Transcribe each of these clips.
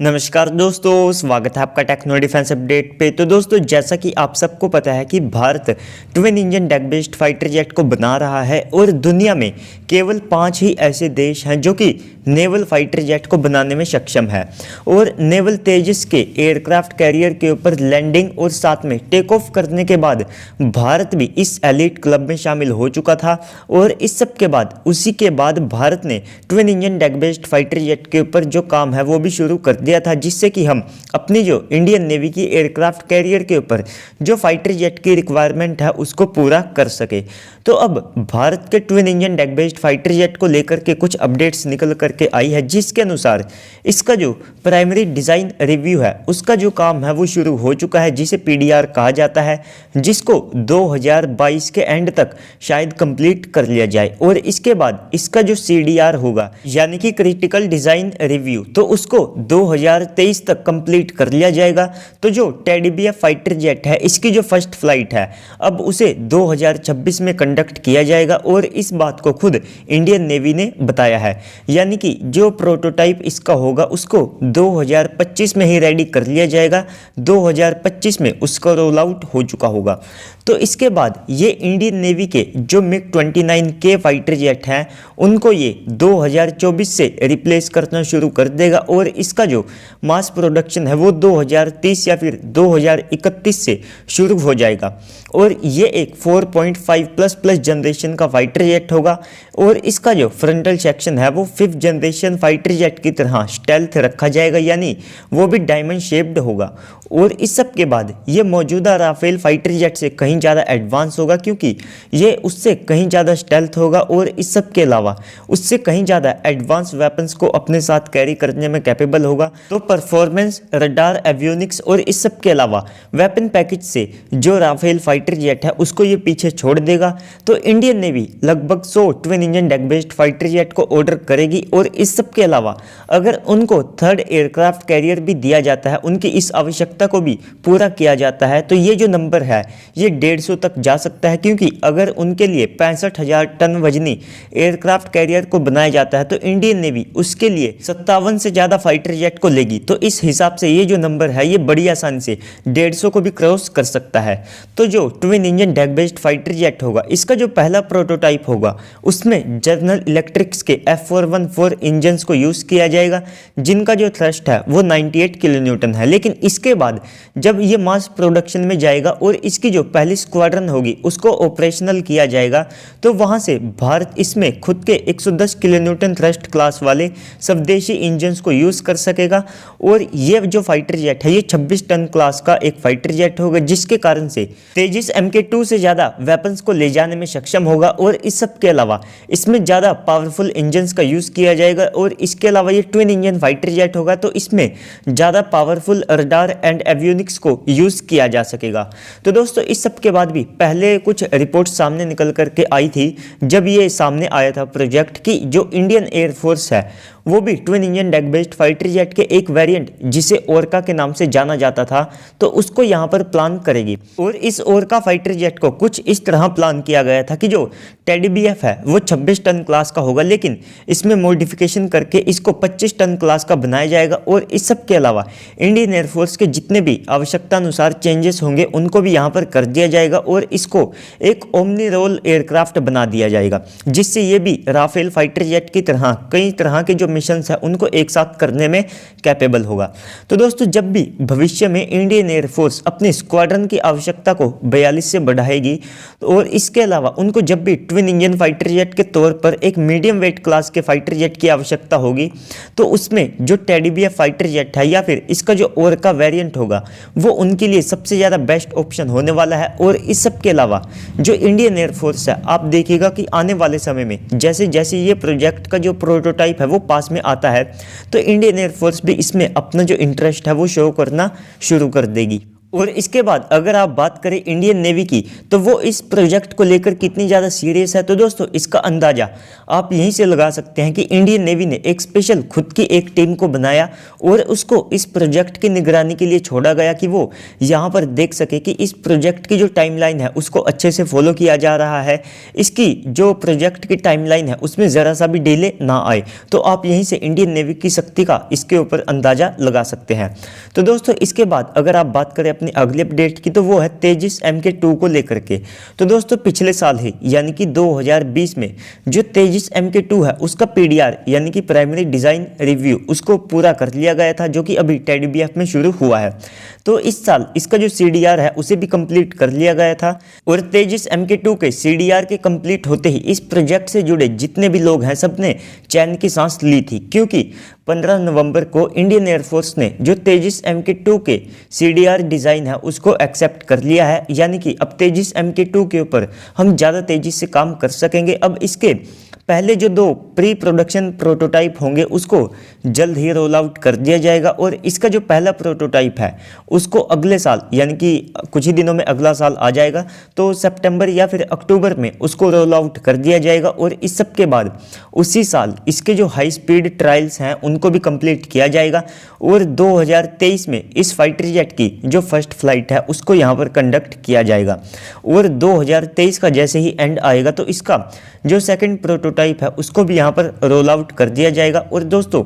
नमस्कार दोस्तों, स्वागत है आपका टेक्नो डिफेंस अपडेट पे। तो दोस्तों, जैसा कि आप सबको पता है कि Bharat twin engine deck based fighter jet को बना रहा है और दुनिया में केवल 5 ही ऐसे देश हैं जो कि नेवल फाइटर जेट को बनाने में सक्षम है। और नेवल तेजस के एयरक्राफ्ट कैरियर के ऊपर लैंडिंग और साथ में टेक ऑफ करने के बाद भारत भी इस एलीट क्लब में शामिल हो चुका था। और इस सब के बाद उसी के बाद भारत ने twin engine deck based fighter jet के ऊपर जो काम है वो भी शुरू कर दिया था, जिससे कि हम अपनी जो इंडियन नेवी की एयरक्राफ्ट कैरियर के ऊपर जो फाइटर जेट की रिक्वायरमेंट है उसको पूरा कर सके। तो अब भारत के twin engine deck based fighter jet को लेकर के कुछ अपडेट्स निकल करके आई है, जिसके अनुसार इसका जो प्राइमरी डिज़ाइन रिव्यू है उसका जो काम है वो शुरू हो चुका है, जिसे पीडीआर कहा जाता है, जिसको 2022 के एंड तक शायद कंप्लीट कर लिया जाए। और इसके बाद इसका जो सीडीआर होगा यानी कि क्रिटिकल डिज़ाइन रिव्यू, तो उसको 2023 तक कंप्लीट कर लिया जाएगा। तो जो टेडी बीएफ फाइटर जेट है इसकी जो फर्स्ट फ्लाइट है अब उसे 2026 में कंडक्ट किया जाएगा। और इस बात को खुद इंडियन नेवी ने बताया है, यानी कि जो प्रोटोटाइप इसका होगा उसको 2025 में ही रेडी कर लिया जाएगा। 2025 में उसका रोल आउट हो चुका होगा। तो इसके बाद ये इंडियन नेवी के जो मिग 29K फाइटर जेट हैं उनको ये 2024 से रिप्लेस करना शुरू कर देगा। और इसका जो मास प्रोडक्शन है वो 2030 या फिर 2031 से शुरू हो जाएगा। और ये एक 4.5+ जनरेशन का फाइटर जेट होगा। और इसका जो फ्रंटल सेक्शन है वो 5th जनरेशन फाइटर जेट की तरह स्टेल्थ रखा जाएगा, यानी वो भी डायमंड शेप्ड होगा। और इस सब के बाद ये मौजूदा राफेल फाइटर जेट से कहीं ज़्यादा एडवांस होगा, क्योंकि ये उससे कहीं ज़्यादा स्टेल्थ होगा और इस सब के अलावा उससे कहीं ज़्यादा एडवांस वेपन्स को अपने साथ कैरी करने में कैपेबल होगा। तो परफॉर्मेंस, रडार, एवियोनिक्स और इस सब के अलावा वेपन पैकेज से जो राफेल फाइटर जेट है उसको ये पीछे छोड़ देगा। तो इंडियन नेवी लगभग 100 twin engine deck based fighter jet को ऑर्डर करेगी। और इस सब के अलावा अगर उनको थर्ड एयरक्राफ्ट कैरियर भी दिया जाता है, उनकी इस आवश्यकता को भी पूरा किया जाता है, तो ये जो नंबर है ये 150 तक जा सकता है। क्योंकि अगर उनके लिए 65,000 टन वजनी एयरक्राफ्ट कैरियर को बनाया जाता है तो इंडियन नेवी उसके लिए 57 से ज़्यादा फाइटर जेट को लेगी। तो इस हिसाब से ये जो नंबर है ये बड़ी आसानी से 150 को भी क्रॉस कर सकता है। तो जो twin engine deck based fighter jet होगा इसका जो पहला प्रोटोटाइप होगा उसमें जनरल इलेक्ट्रिक्स के F414 इंजन्स को यूज़ किया जाएगा, जिनका जो थ्रस्ट है वो 98 किलो न्यूटन है। लेकिन इसके बाद जब ये मास प्रोडक्शन में जाएगा और इसकी जो पहली स्क्वाड्रन होगी उसको ऑपरेशनल किया जाएगा, तो वहाँ से भारत इसमें खुद के 110 किलो न्यूटन थ्रस्ट क्लास वाले स्वदेशी इंजन्स को यूज़ कर सकेगा। और ये जो फाइटर जेट है ये 26 टन क्लास का एक फाइटर जेट होगा, जिसके कारण से तेजस MK2 से ज़्यादा वेपन्स को ले जाने में सक्षम होगा। और इस सब के अलावा इसमें ज़्यादा पावरफुल इंजन्स का यूज़ किया जाएगा। और इसके अलावा ये ट्विन इंजन फाइटर जेट होगा तो इसमें ज़्यादा पावरफुल रडार एंड एवियोनिक्स को यूज़ किया जा सकेगा। तो दोस्तों, इस सब के बाद भी पहले कुछ रिपोर्ट सामने निकल करके आई थी जब ये सामने आया था प्रोजेक्ट की जो इंडियन एयरफोर्स है वो भी twin engine deck based fighter jet के एक वेरिएंट जिसे ओरका के नाम से जाना जाता था तो उसको यहाँ पर प्लान करेगी। और इस ओरका फाइटर जेट को कुछ इस तरह प्लान किया गया था कि जो टेडी बीएफ है वो 26 टन क्लास का होगा, लेकिन इसमें मॉडिफिकेशन करके इसको 25 टन क्लास का बनाया जाएगा। और इस सब के अलावा इंडियन एयरफोर्स के जितने भी आवश्यकता अनुसार चेंजेस होंगे उनको भी यहाँ पर कर दिया जाएगा और इसको एक ओमनी रोल एयरक्राफ्ट बना दिया जाएगा, जिससे ये भी राफेल फाइटर जेट की तरह कई तरह के जो मिशंस है उनको एक साथ करने में कैपेबल होगा। तो दोस्तों, जब भी भविष्य में इंडियन एयरफोर्स अपने स्क्वाड्रन की आवश्यकता को 42 से बढ़ाएगी और इसके अलावा उनको जब भी ट्विन इंजन फाइटर जेट के तौर पर एक मीडियम वेट क्लास के फाइटर जेट की आवश्यकता होगी, तो उसमें जो टेडी बीएफ फाइटर जेट है या फिर इसका जो ओरका वेरिएंट होगा वो उनके लिए सबसे ज़्यादा बेस्ट ऑप्शन होने वाला है। और इस सब के अलावा जो इंडियन एयरफोर्स है, आप देखिएगा कि आने वाले समय में जैसे जैसे ये प्रोजेक्ट का जो प्रोटोटाइप है वो पास में आता है तो इंडियन एयरफोर्स भी इसमें अपना जो इंटरेस्ट है वो शो करना शुरू कर देगी। और इसके बाद अगर आप बात करें इंडियन नेवी की, तो वो इस प्रोजेक्ट को लेकर कितनी ज़्यादा सीरियस है, तो दोस्तों इसका अंदाज़ा आप यहीं से लगा सकते हैं कि इंडियन नेवी ने एक स्पेशल खुद की एक टीम को बनाया और उसको इस प्रोजेक्ट की निगरानी के लिए छोड़ा गया कि वो यहाँ पर देख सके कि इस प्रोजेक्ट की जो टाइमलाइन है उसको अच्छे से फॉलो किया जा रहा है, इसकी जो प्रोजेक्ट की टाइमलाइन है उसमें ज़रा सा भी डिले ना आए। तो आप यहीं से इंडियन नेवी की शक्ति का इसके ऊपर अंदाज़ा लगा सकते हैं। तो दोस्तों इसके बाद अगर आप बात करें अपनी अगली अपडेट की, तो वो है तेजस MK2 को लेकर के। तो दोस्तों पिछले साल ही यानी कि 2020 में जो तेजस MK2 है उसका PDR यानी कि प्राइमरी डिज़ाइन रिव्यू उसको पूरा कर लिया गया था, जो कि अभी TDBF में शुरू हुआ है। तो इस साल इसका जो CDR है उसे भी कंप्लीट कर लिया गया था और तेजस MK2 के CDR के कंप्लीट होते ही इस प्रोजेक्ट से जुड़े जितने भी लोग हैं सबने चैन की सांस ली थी, क्योंकि 15 नवंबर को इंडियन एयरफोर्स ने जो तेजस MK2 के CDR डिज़ाइन है उसको एक्सेप्ट कर लिया है, यानी कि अब तेजस MK2 के ऊपर हम ज़्यादा तेज़ी से काम कर सकेंगे। अब इसके पहले जो 2 प्री प्रोडक्शन प्रोटोटाइप होंगे उसको जल्द ही रोल आउट कर दिया जाएगा और इसका जो पहला प्रोटोटाइप है उसको अगले साल यानी कि कुछ ही दिनों में अगला साल आ जाएगा, तो सितंबर या फिर अक्टूबर में उसको रोल आउट कर दिया जाएगा। और इस सब के बाद उसी साल इसके जो हाई स्पीड ट्रायल्स हैं उनको भी कंप्लीट किया जाएगा और 2023 में इस फाइटर जेट की जो फर्स्ट फ्लाइट है उसको यहाँ पर कंडक्ट किया जाएगा। और 2023 का जैसे ही एंड आएगा तो इसका जो सेकंड प्रोटोटाइप है उसको भी यहाँ पर रोल आउट कर दिया जाएगा। और दोस्तों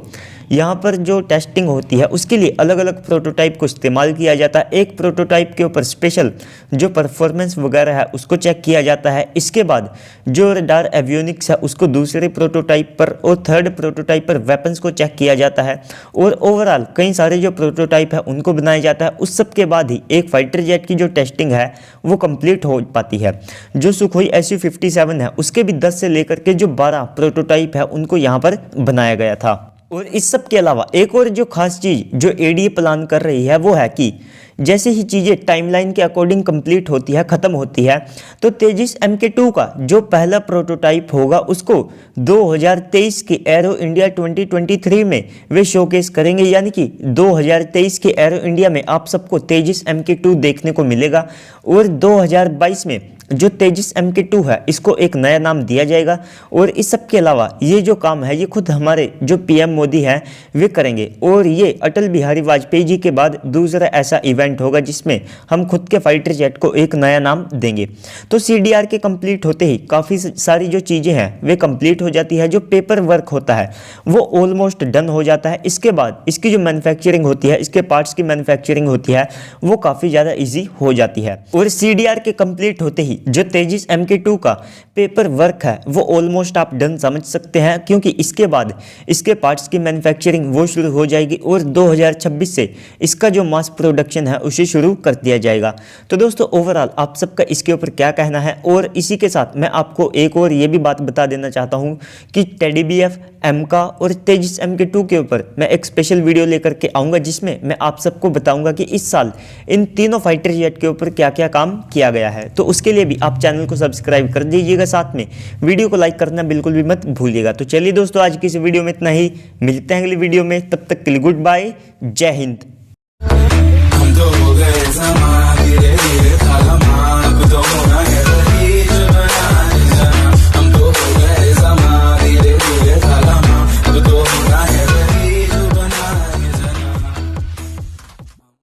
यहाँ पर जो टेस्टिंग होती है उसके लिए अलग अलग प्रोटोटाइप को इस्तेमाल किया जाता है। एक प्रोटोटाइप के ऊपर स्पेशल जो परफॉर्मेंस वगैरह है उसको चेक किया जाता है, इसके बाद जो रडार एवियोनिक्स है उसको दूसरे प्रोटोटाइप पर और थर्ड प्रोटोटाइप पर वेपन्स को चेक किया जाता है और ओवरऑल कई सारे जो प्रोटोटाइप है उनको बनाया जाता है। उस सब के बाद ही एक फाइटर जेट की जो टेस्टिंग है वो कंप्लीट हो पाती है। जो सुखोई Su-57 है उसके भी 10 से लेकर के जो 12 प्रोटोटाइप है उनको यहाँ पर बनाया गया था। और इस सब के अलावा एक और जो खास चीज़ जो ADA प्लान कर रही है वो है कि जैसे ही चीज़ें टाइमलाइन के अकॉर्डिंग कंप्लीट होती है, ख़त्म होती है, तो तेजस MK2 का जो पहला प्रोटोटाइप होगा उसको 2023 के एरो इंडिया 2023 में वे शोकेस करेंगे, यानी कि 2023 के एरो इंडिया में आप सबको तेजस MK2 देखने को मिलेगा। और 2022 में जो तेजस MK2 है इसको एक नया नाम दिया जाएगा। और इस सब के अलावा ये जो काम है ये खुद हमारे जो PM मोदी हैं वे करेंगे और ये अटल बिहारी वाजपेयी जी के बाद दूसरा ऐसा इवेंट होगा जिसमें हम खुद के फाइटर जेट को एक नया नाम देंगे। तो CDR के कंप्लीट होते ही काफ़ी सारी जो चीज़ें हैं वे कंप्लीट हो जाती है, जो पेपर वर्क होता है वो ऑलमोस्ट डन हो जाता है। इसके बाद इसकी जो मैन्युफैक्चरिंग होती है, इसके पार्ट्स की मैन्युफैक्चरिंग होती है वो काफ़ी ज़्यादा ईजी हो जाती है। और CDR के कंप्लीट होते ही जो तेजस MK2 का पेपर वर्क है वो ऑलमोस्ट आप डन समझ सकते हैं, क्योंकि इसके बाद इसके पार्ट्स की मैन्युफैक्चरिंग वो शुरू हो जाएगी और 2026 से इसका जो मास प्रोडक्शन है उसे शुरू कर दिया जाएगा। तो दोस्तों ओवरऑल आप सबका इसके ऊपर क्या कहना है। और इसी के साथ मैं आपको एक और ये भी बात बता देना चाहता हूँ कि TDBF, एमका और तेजस MK2 के ऊपर मैं एक स्पेशल वीडियो लेकर के आऊँगा जिसमें मैं आप सबको बताऊँगा कि इस साल इन तीनों फाइटर जेट के ऊपर क्या क्या काम किया गया है। तो उसके लिए भी आप चैनल को सब्सक्राइब कर दीजिएगा, साथ में वीडियो को लाइक करना बिल्कुल भी मत भूलिएगा। तो चलिए दोस्तों आज की इस वीडियो में इतना ही, मिलते हैं अगली वीडियो में, तब तक के लिए गुड बाय, जय हिंद।